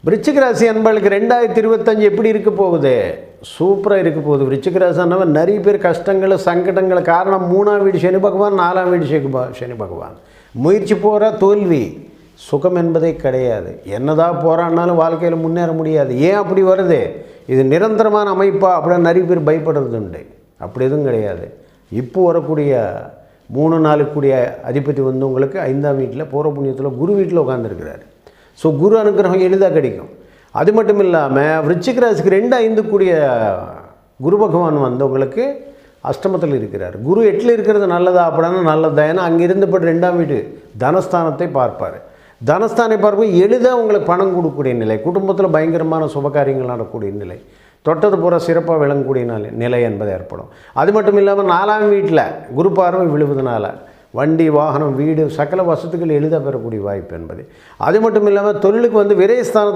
விருச்சிக ராசி அன்பர்களுக்கு 2025 எப்படி இருக்க போகுது? சூப்பராக இருக்க போகுது. விருச்சிக ராசி அண்ணவன் நிறைய பேர் கஷ்டங்கள் சங்கடங்கள் காரணம் 3ஆம் வீடு சனி பகவான், 4ஆம் வீடு சனி பகவான். முயற்சி போகிற தோல்வி, சுகம் என்பதே கிடையாது. என்னதான் போராடினாலும் வாழ்க்கையில் முன்னேற முடியாது. ஏன் அப்படி வருது? இது நிரந்தரமான அமைப்பா அப்படின்னு நிறைய பேர் பயப்படுறது உண்டு. அப்படி எதுவும் கிடையாது. இப்போ வரக்கூடிய 3 நாளுக்குரிய அதிபதி வந்து உங்களுக்கு 5ஆம் வீட்டில் பூர்வ புண்ணியத்தில் குரு வீட்டில் உட்காந்துருக்கிறார். ஸோ குரு அனுகிரகம் எளிதாக கிடைக்கும். அது மட்டும் இல்லாமல் விருச்சிக ராசிக்கு 2-5 கூடிய குரு பகவான் வந்து உங்களுக்கு அஷ்டமத்தில் இருக்கிறார். குரு 8ல் இருக்கிறது நல்லதா அப்படின்னா நல்லதா. ஏன்னா அங்கே இருந்தபடி 2ஆம் வீடு தனஸ்தானத்தை பார்ப்பார். தனஸ்தானை பார்க்கும்போது எளிதாக உங்களுக்கு பணம் கொடுக்கக்கூடிய நிலை, குடும்பத்தில் பயங்கரமான சுபகாரியங்கள் நடக்கக்கூடிய நிலை, தொட்டது பூரா சிறப்பாக விளங்கக்கூடிய நிலை என்பது ஏற்படும். அது மட்டும் இல்லாமல் 4ஆம் வீட்டில் குரு பார்வை விழுவதனால வண்டி வாகனம் வீடு சகல வசதிகள் எளிதாக பெறக்கூடிய வாய்ப்பு என்பது. அது மட்டும் இல்லாமல் தொழிலுக்கு வந்து விரயஸ்தானம்